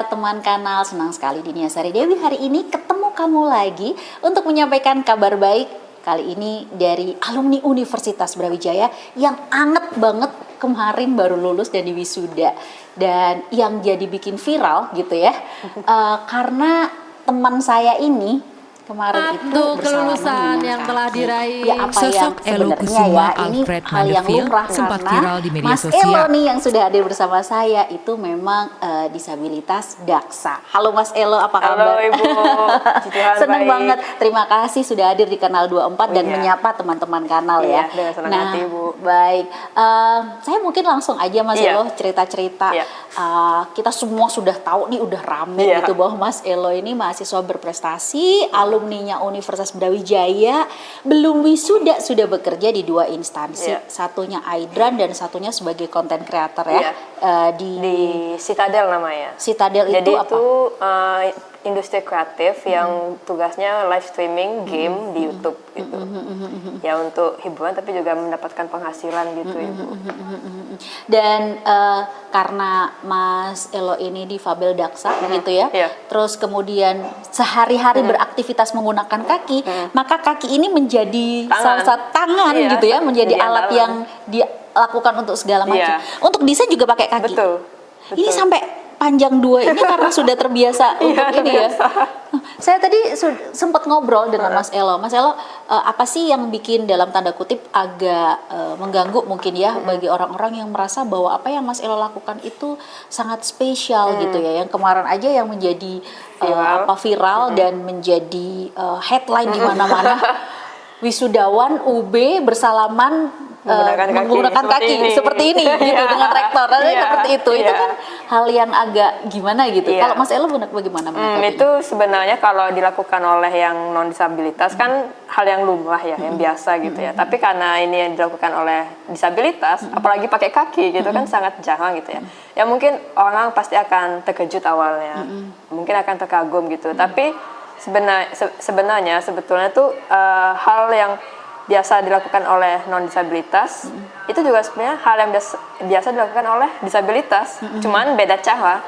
teman kanal, senang sekali Dinia Sari Dewi hari ini ketemu kamu lagi untuk menyampaikan kabar baik kali ini dari alumni Universitas Brawijaya yang anget banget kemarin baru lulus dan wisuda, dan yang jadi bikin viral gitu ya karena teman saya ini kemarin itu kelulusan yang telah diraih. Ya, apa yang sebenarnya ya ini hal yang lumrah sempat karena viral di media Mas sosial. Elo nih yang sudah hadir bersama saya itu memang disabilitas daksa. Halo Mas Elo, apa kabar? Halo Ibu. Senang banget. Terima kasih sudah hadir di Kanal 24 dan menyapa teman-teman kanal ya. Dengan senang hati, Ibu. Baik. Saya mungkin langsung aja Mas Elo cerita-cerita. Kita semua sudah tahu nih, udah rame gitu bahwa Mas Elo ini mahasiswa berprestasi, alumninya Universitas Brawijaya, belum wisuda sudah bekerja di 2 instansi, satunya Aidran dan satunya sebagai content creator ya, di Citadel namanya. Citadel. Jadi itu apa? Itu industri kreatif yang tugasnya live streaming game di YouTube gitu. Ya untuk hiburan tapi juga mendapatkan penghasilan gitu Ibu. Dan karena Mas Elo ini difabel daksa gitu ya, terus kemudian sehari-hari beraktivitas menggunakan kaki, maka kaki ini menjadi salah satu tangan gitu ya, menjadi alat yang dia lakukan untuk segala macam. Untuk desain juga pakai kaki. Betul. Ini sampai panjang 2 ini karena sudah terbiasa untuk ini ya. Saya tadi sempat ngobrol dengan Mas Elo. Mas Elo, apa sih yang bikin dalam tanda kutip agak mengganggu mungkin ya bagi orang-orang yang merasa bahwa apa yang Mas Elo lakukan itu sangat spesial gitu ya. Yang kemarin aja yang menjadi viral dan menjadi headline di mana-mana. Wisudawan UB bersalaman menggunakan kaki seperti ini gitu dengan rektor seperti itu. Itu kan hal yang agak gimana gitu. Kalau Mas Elo bagaimana menanggapinya? Itu sebenarnya kalau dilakukan oleh yang non disabilitas kan hal yang lumrah ya, yang biasa gitu ya. Tapi karena ini yang dilakukan oleh disabilitas, apalagi pakai kaki gitu kan sangat jarang gitu ya. Ya mungkin orang pasti akan terkejut awalnya, mungkin akan terkagum gitu. Tapi sebetulnya tuh hal yang biasa dilakukan oleh non disabilitas itu juga sebenarnya hal yang biasa dilakukan oleh disabilitas, cuman beda cara.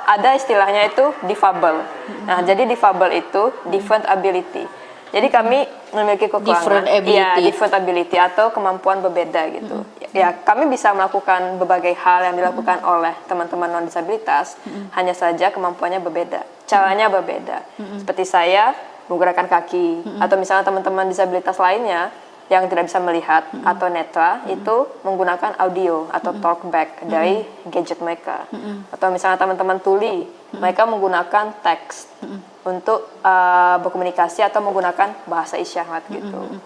Ada istilahnya itu difabel. Nah, jadi difabel itu different ability. Jadi kami memiliki kekurangan, different ability atau kemampuan berbeda gitu. Ya, kami bisa melakukan berbagai hal yang dilakukan oleh teman-teman non disabilitas, hanya saja kemampuannya berbeda, caranya berbeda. Seperti saya menggunakan kaki, atau misalnya teman-teman disabilitas lainnya yang tidak bisa melihat atau netra itu menggunakan audio atau talkback dari gadget mereka, atau misalnya teman-teman tuli mereka menggunakan teks untuk berkomunikasi atau menggunakan bahasa isyarat gitu.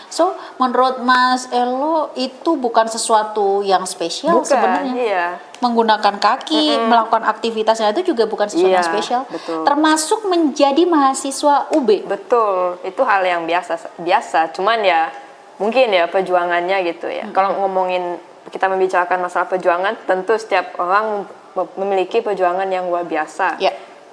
So menurut Mas Elo itu bukan sesuatu yang spesial sebenarnya. Menggunakan kaki, melakukan aktivitasnya itu juga bukan sesuatu yang spesial. Betul. Termasuk menjadi mahasiswa UB. Betul, itu hal yang biasa. Cuman ya mungkin ya perjuangannya gitu ya. Kalau ngomongin kita membicarakan masalah perjuangan, tentu setiap orang memiliki perjuangan yang luar biasa.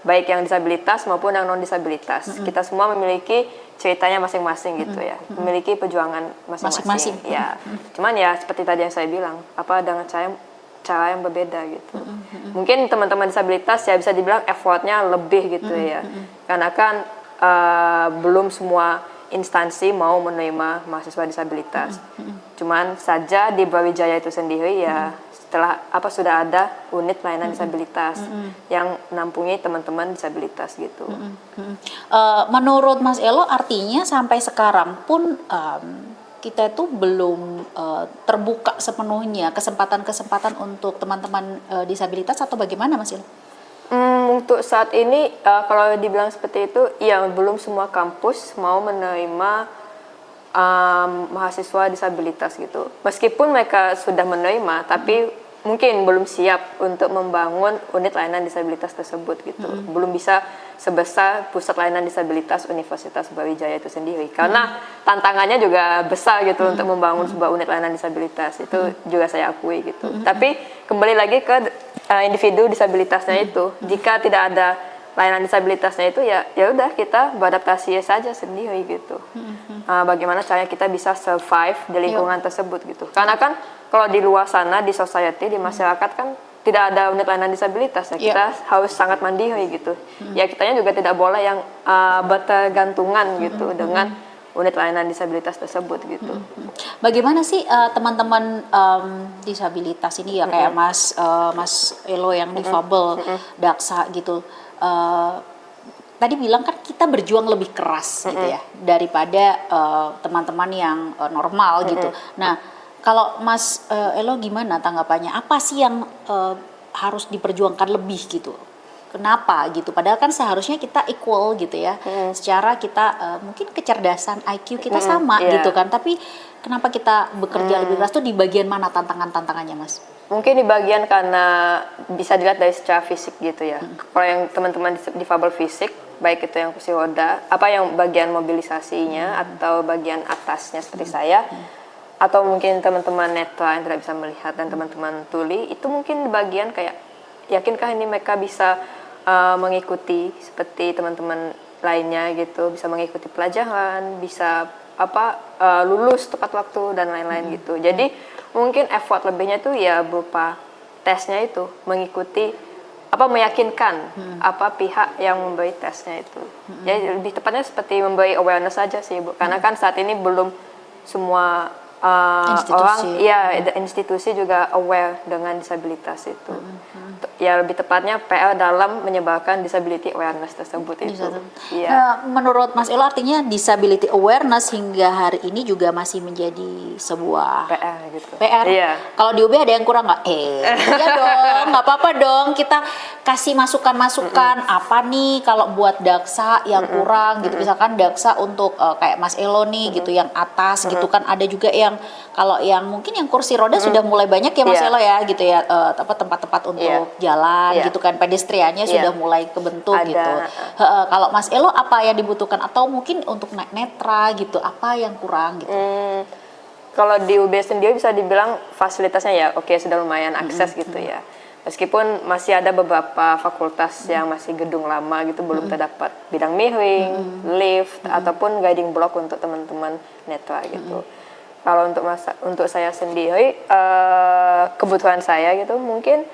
Baik yang disabilitas maupun yang non disabilitas. Kita semua memiliki ceritanya masing-masing gitu ya. Memiliki perjuangan masing-masing. Ya. Cuman ya seperti tadi yang saya bilang, dengan cara yang berbeda gitu. Mungkin teman-teman disabilitas ya bisa dibilang effortnya lebih gitu ya. Karena kan belum semua instansi mau menerima mahasiswa disabilitas. Cuman saja di Brawijaya itu sendiri ya setelah sudah ada unit layanan disabilitas yang menampungi teman-teman disabilitas gitu. Menurut Mas Elo artinya sampai sekarang pun kita itu belum terbuka sepenuhnya kesempatan-kesempatan untuk teman-teman disabilitas atau bagaimana Mas Elo? Untuk saat ini kalau dibilang seperti itu, ya belum semua kampus mau menerima mahasiswa disabilitas gitu. Meskipun mereka sudah menerima, tapi mungkin belum siap untuk membangun unit layanan disabilitas tersebut gitu. Belum bisa sebesar pusat layanan disabilitas Universitas Brawijaya itu sendiri. Karena tantangannya juga besar gitu untuk membangun sebuah unit layanan disabilitas. Itu juga saya akui gitu. Tapi kembali lagi ke individu disabilitasnya itu. Jika tidak ada layanan disabilitasnya itu ya udah kita beradaptasi saja sendiri gitu. Bagaimana caranya kita bisa survive di lingkungan tersebut gitu. Karena kan kalau di luar sana di society, di masyarakat kan tidak ada unit layanan disabilitas ya, kita harus sangat mandiri gitu. Ya kitanya juga tidak boleh yang bertergantungan gitu dengan unit layanan disabilitas tersebut gitu. Bagaimana sih teman-teman disabilitas ini ya, kayak Mas Elo yang difabel, daksa gitu, tadi bilang kan kita berjuang lebih keras gitu ya daripada teman-teman yang normal gitu. Nah, kalau Mas Elo gimana tanggapannya? Apa sih yang harus diperjuangkan lebih gitu? Kenapa gitu? Padahal kan seharusnya kita equal gitu ya. Secara kita mungkin kecerdasan IQ kita sama gitu kan. Tapi kenapa kita bekerja lebih keras tuh di bagian mana tantangannya, Mas? Mungkin di bagian karena bisa dilihat dari secara fisik gitu ya. Kalau yang teman-teman difabel fisik, baik itu yang kursi roda, apa yang bagian mobilisasinya atau bagian atasnya seperti saya, atau mungkin teman-teman netra yang tidak bisa melihat dan teman-teman tuli, itu mungkin di bagian kayak yakinkah ini mereka bisa mengikuti seperti teman-teman lainnya gitu, bisa mengikuti pelajaran, bisa lulus tepat waktu dan lain-lain gitu. Jadi mungkin effort lebihnya itu ya berupa tesnya itu, mengikuti meyakinkan pihak yang memberi tesnya itu. Jadi lebih tepatnya seperti memberi awareness saja sih Bu, karena kan saat ini belum semua institusi juga aware dengan disabilitas itu. Ya lebih tepatnya PR dalam menyebarkan disability awareness tersebut itu. Iya. Nah, menurut Mas Elo artinya disability awareness hingga hari ini juga masih menjadi sebuah PR gitu. PR. Iya. Kalau di UB ada yang kurang nggak? Iya dong, nggak apa-apa dong. Kita kasih masukan-masukan apa nih kalau buat daksa yang kurang gitu. Misalkan daksa untuk kayak Mas Elo nih gitu yang atas gitu kan, ada juga yang kalau yang mungkin yang kursi roda sudah mulai banyak ya Mas Elo ya gitu ya, tempat-tempat untuk jalan gitu kan, pedestriannya sudah mulai kebentuk gitu. Kalau Mas Elo apa yang dibutuhkan atau mungkin untuk naik netra gitu, apa yang kurang gitu? Kalau di UB sendiri bisa dibilang fasilitasnya ya oke, sudah lumayan akses gitu ya. Meskipun masih ada beberapa fakultas yang masih gedung lama gitu belum terdapat bidang miring, lift ataupun guiding block untuk teman-teman netra gitu. Kalau untuk saya sendiri kebutuhan saya gitu mungkin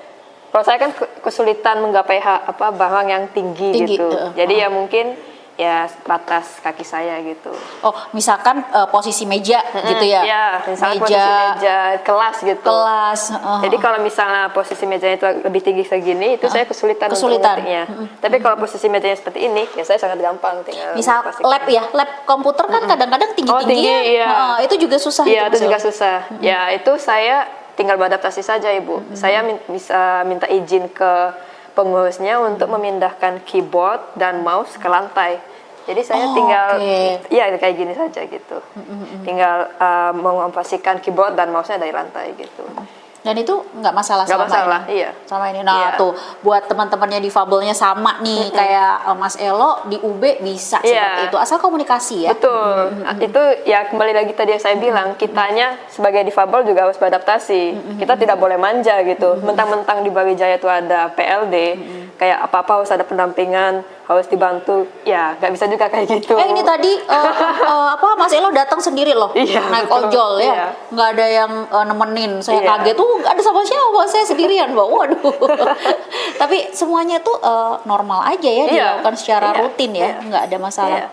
kalau saya kan kesulitan menggapai barang yang tinggi gitu. Jadi ya mungkin ya batas kaki saya gitu. Oh, misalkan posisi meja gitu ya? Ya, misalnya posisi meja kelas gitu. Kelas. Jadi kalau misalnya posisi mejanya itu lebih tinggi segini, itu saya kesulitan. Untuk mengetiknya. Tapi kalau posisi mejanya seperti ini, ya saya sangat gampang tinggal. Misal lab ya, lab komputer kan kadang-kadang tinggi-tinggi ya. Itu juga susah. Iya, itu juga susah. Ya, itu saya tinggal beradaptasi saja Ibu. Saya bisa minta izin ke pengurusnya untuk memindahkan keyboard dan mouse ke lantai. Jadi saya tinggal ya kayak gini saja gitu. Tinggal mengoperasikan keyboard dan mouse-nya dari lantai gitu. Dan itu nggak masalah sama ini. Nah tuh buat teman-temannya difabelnya sama nih kayak Mas Elo di UB bisa seperti itu, asal komunikasi ya. Betul. Itu ya kembali lagi tadi yang saya bilang, kitanya sebagai difabel juga harus beradaptasi. Kita tidak boleh manja gitu. Mentang-mentang di Brawijaya itu ada PLD, kayak apa-apa harus ada pendampingan, harus dibantu. Ya nggak bisa juga kayak gitu. Ini tadi Mas Elo datang sendiri loh, naik ojol ya, nggak ada yang nemenin. Saya kaget tuh. Gak ada sama siapa, saya sendirian Mbak. Waduh. Tapi semuanya tuh normal aja ya, dilakukan secara rutin ya, nggak ada masalah.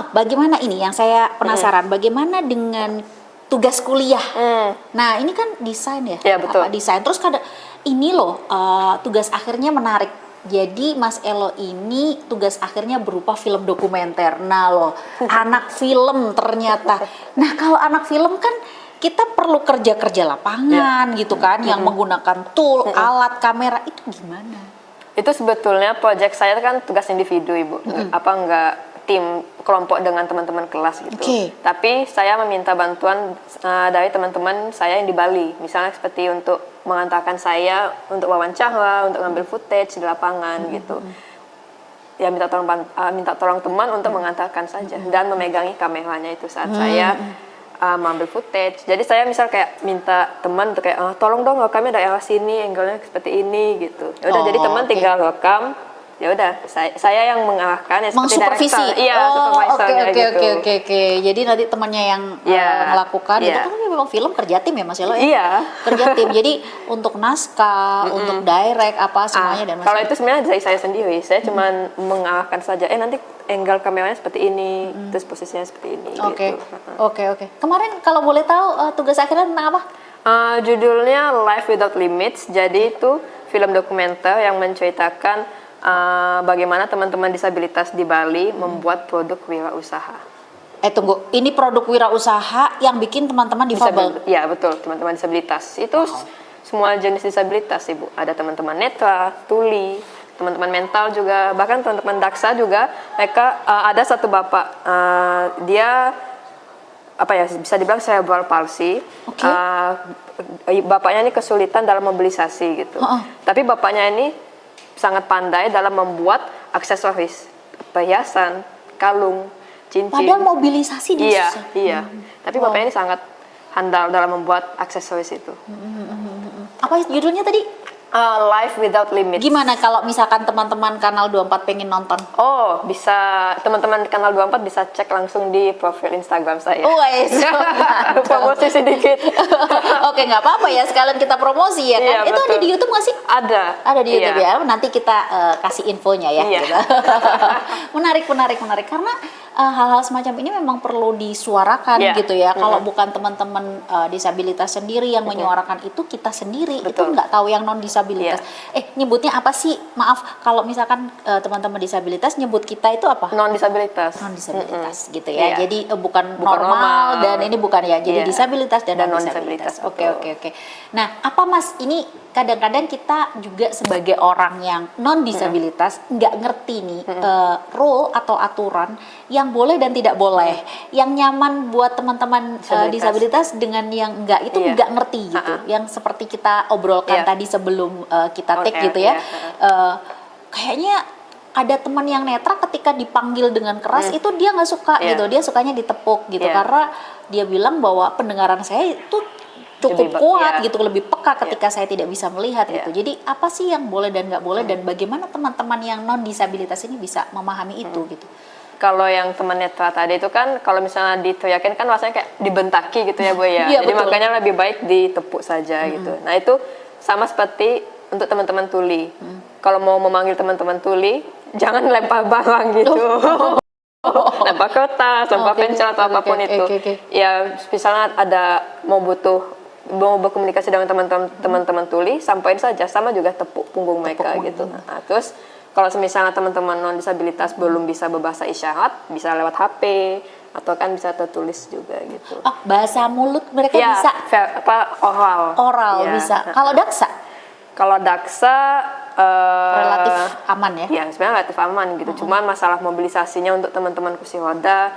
Bagaimana ini yang saya penasaran, bagaimana dengan tugas kuliah? Nah ini kan desain ya, betul. Desain. Terus ini loh tugas akhirnya menarik. Jadi Mas Elo ini tugas akhirnya berupa film dokumenter. Nah loh, anak film ternyata. Nah kalau anak film kan kita perlu kerja lapangan gitu kan, yang menggunakan tool, alat, kamera, itu gimana? Itu sebetulnya proyek saya kan tugas individu Ibu, enggak tim kelompok dengan teman-teman kelas gitu. Tapi saya meminta bantuan dari teman-teman saya yang di Bali, misalnya seperti untuk mengantarkan saya untuk wawancara, untuk ngambil footage di lapangan gitu. Ya minta tolong teman untuk mengantarkan saja dan memegangi kameranya itu saat saya mengambil footage. Jadi saya misal kayak minta teman untuk kayak tolong dong rekamnya daerah sini, angle-nya seperti ini gitu. Ya udah jadi teman tinggal rekam, ya udah saya yang mengarahkan ya seperti Mengsupervisi. director. Iya, Oh, supervisornya oke gitu. oke. Jadi nanti temannya yang melakukan itu Iya. kan memang film kerja tim ya Mas Elo ya. Iya. Kerja tim. Jadi untuk naskah, untuk direct apa semuanya dan Kalau itu sebenarnya dari saya sendiri, saya cuma mengarahkan saja. Nanti angle kameranya seperti ini, terus posisinya seperti ini. Oke. Gitu. Oke. Kemarin kalau boleh tahu tugas akhirnya tentang apa? Judulnya Life Without Limits. Jadi itu film dokumenter yang menceritakan bagaimana teman-teman disabilitas di Bali membuat produk wirausaha. Tunggu, ini produk wirausaha yang bikin teman-teman difabel? Iya betul, teman-teman disabilitas. Itu semua jenis disabilitas Ibu. Ada teman-teman netra, tuli, teman-teman mental juga, bahkan teman-teman daksa juga. Mereka ada satu bapak, dia bisa dibilang cerebral palsy. Bapaknya ini kesulitan dalam mobilisasi gitu. Tapi bapaknya ini sangat pandai dalam membuat aksesoris, perhiasan, kalung, cincin. Padahal mobilisasi dia susah. Iya. Tapi bapaknya ini sangat handal dalam membuat aksesoris itu. Apa judulnya tadi? Life Without Limits. Gimana kalau misalkan teman-teman Kanal 24 pengen nonton? Oh, bisa teman-teman Kanal 24 bisa cek langsung di profil Instagram saya. Wes. Promosi sedikit. Oke, nggak apa-apa ya, sekalian kita promosi ya kan. Iya, Itu betul. ada di YouTube nggak sih? Ada di YouTube ya. Nanti kita kasih infonya ya. Iya. Gitu. menarik karena hal-hal semacam ini memang perlu disuarakan gitu ya. Kalau bukan teman-teman disabilitas sendiri yang menyuarakan itu, kita sendiri itu nggak tahu yang non disabilitas. Nyebutnya apa sih? Maaf kalau misalkan teman-teman disabilitas nyebut kita itu apa? Non disabilitas. Non disabilitas gitu ya. Jadi bukan normal dan ini bukan ya. Jadi disabilitas dan non disabilitas. Oke. Nah, apa Mas, ini kadang-kadang kita juga sebagai orang yang non disabilitas nggak ngerti nih rule atau aturan yang boleh dan tidak boleh, yang nyaman buat teman-teman disabilitas dengan yang enggak itu nggak ngerti gitu. Yang seperti kita obrolkan tadi sebelum kita take gitu ya. Kayaknya ada teman yang netra ketika dipanggil dengan keras itu dia nggak suka gitu, dia sukanya ditepuk gitu karena dia bilang bahwa pendengaran saya itu cukup kuat gitu, lebih peka ketika saya tidak bisa melihat gitu. Jadi apa sih yang boleh dan nggak boleh dan bagaimana teman-teman yang non disabilitas ini bisa memahami itu gitu? Kalau yang teman netra tadi itu kan kalau misalnya diteriakin kan rasanya kayak dibentaki gitu ya Bu ya. Jadi makanya lebih baik ditepuk saja gitu. Nah itu sama seperti untuk teman-teman tuli. Kalau mau memanggil teman-teman tuli, jangan lempar barang gitu. Lempar kertas, lempar pensil atau apapun itu. Ya misalnya ada mau berkomunikasi dengan teman-teman tuli, sampaikan saja, sama juga tepuk punggung mereka gitu. Nah, terus kalau misalnya teman-teman non disabilitas belum bisa berbahasa isyarat, bisa lewat HP atau kan bisa tertulis juga gitu. Bahasa mulut mereka bisa? Oral bisa. Kalau daksa? Kalau daksa relatif aman ya? Ya sebenarnya relatif aman gitu. Cuman masalah mobilisasinya untuk teman-teman kursi roda,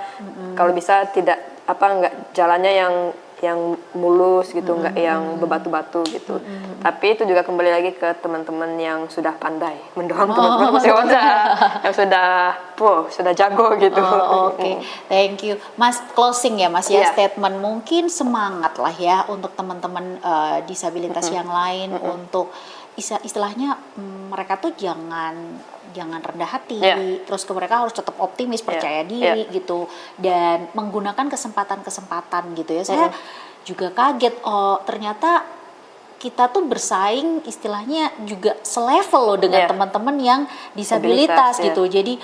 kalau bisa nggak jalannya yang mulus gitu, nggak yang berbatu-batu gitu. Tapi itu juga kembali lagi ke teman-teman yang sudah pandai mendorong teman-teman kursi roda, yang sudah jago gitu. Oke. Thank you, Mas. Closing ya, Mas ya, statement mungkin semangat lah ya untuk teman-teman disabilitas yang lain untuk istilahnya mereka tuh jangan rendah hati, terus mereka harus tetap optimis, percaya diri gitu, dan menggunakan kesempatan-kesempatan gitu ya. Saya juga kaget, ternyata kita tuh bersaing istilahnya juga selevel loh dengan teman-teman yang disabilitas gitu. Jadi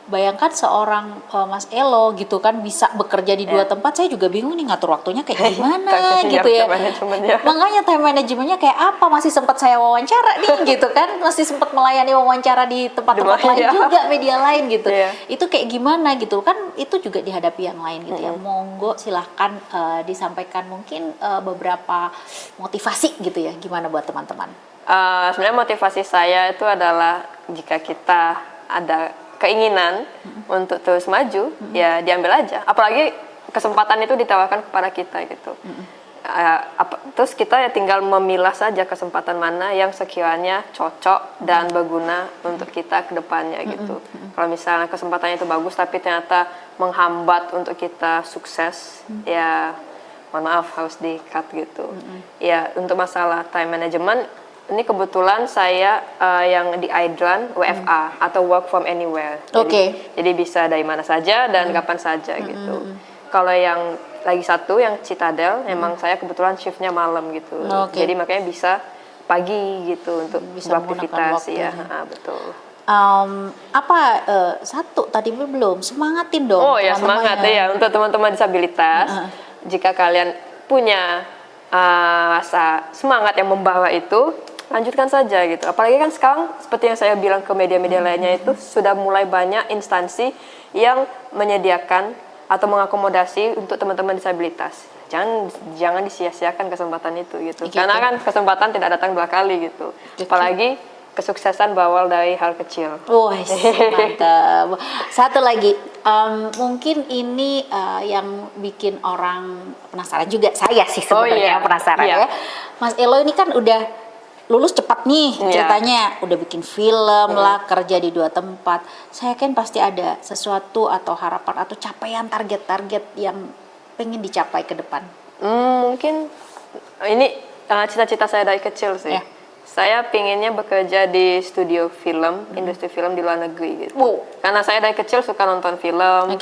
bayangkan seorang Mas Elo gitu kan bisa bekerja di dua tempat, saya juga bingung nih ngatur waktunya kayak gimana gitu ya. Makanya time manajemennya kayak apa, masih sempat saya wawancara nih gitu kan, masih sempat melayani wawancara di tempat-tempat lain juga, media lain gitu. Itu kayak gimana gitu kan, itu juga dihadapi yang lain gitu ya. Monggo silahkan disampaikan mungkin beberapa motivasi gitu ya, gimana buat teman-teman. Sebenarnya motivasi saya itu adalah jika kita ada keinginan untuk terus maju, ya diambil aja. Apalagi kesempatan itu ditawarkan kepada kita gitu. Terus kita ya tinggal memilah saja kesempatan mana yang sekiranya cocok dan berguna untuk kita ke depannya gitu. Kalau misalnya kesempatannya itu bagus tapi ternyata menghambat untuk kita sukses, ya mohon maaf harus di-cut gitu. Ya untuk masalah time management, ini kebetulan saya yang di Aidlan WFA atau work from anywhere. Jadi bisa dari mana saja dan kapan saja gitu. Kalau yang lagi satu yang Citadel, emang saya kebetulan shiftnya malam gitu. Jadi makanya bisa pagi gitu untuk Bisa beraktivitas menggunakan ya. Betul. Satu tadi belum semangatin dong. Oh ya, semangat ya untuk teman-teman disabilitas. Jika kalian punya rasa semangat yang membawa itu, lanjutkan saja gitu. Apalagi kan sekarang seperti yang saya bilang ke media-media lainnya itu sudah mulai banyak instansi yang menyediakan atau mengakomodasi untuk teman-teman disabilitas. Jangan disia-siakan kesempatan itu gitu. Karena kan kesempatan tidak datang dua kali gitu. Apalagi kesuksesan berawal dari hal kecil. Mantap. Satu lagi, mungkin ini yang bikin orang penasaran juga. Saya sih sebenarnya yang penasaran ya. Mas Elo ini kan udah lulus cepat nih ceritanya, udah bikin film lah, kerja di 2 tempat. Saya kan pasti ada sesuatu atau harapan atau capaian target-target yang pengen dicapai ke depan. Mungkin ini cita-cita saya dari kecil sih. Saya pinginnya bekerja di studio film, industri film di luar negeri gitu. Karena saya dari kecil suka nonton film.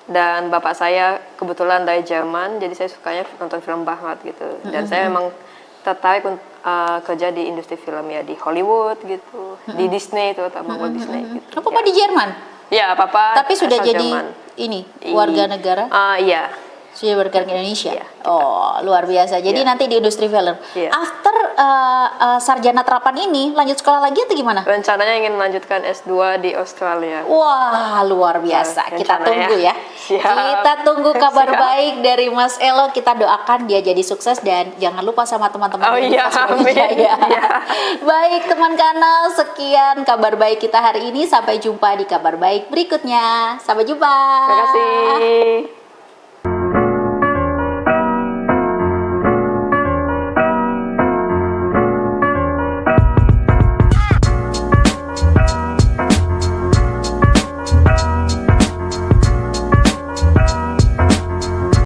Dan bapak saya kebetulan dari Jerman, jadi saya sukanya nonton film banget gitu. Dan saya memang tertarik kerja di industri film ya, di Hollywood gitu, di Disney terutama Walt Disney gitu. Papa di Jerman? Ya, papa tapi sudah jadi Jerman. Ini warga negara? Iya. Sudah warga Indonesia? Oh, luar biasa. Jadi nanti di industri film. After sarjana terapan ini, lanjut sekolah lagi atau gimana? Rencananya ingin melanjutkan S2 di Australia. Wah, luar biasa. Kita tunggu ya. Kita tunggu kabar baik dari Mas Elo. Kita doakan dia jadi sukses dan jangan lupa sama teman-teman. Baik teman kanal, sekian kabar baik kita hari ini. Sampai jumpa di kabar baik berikutnya. Sampai jumpa. Terima kasih.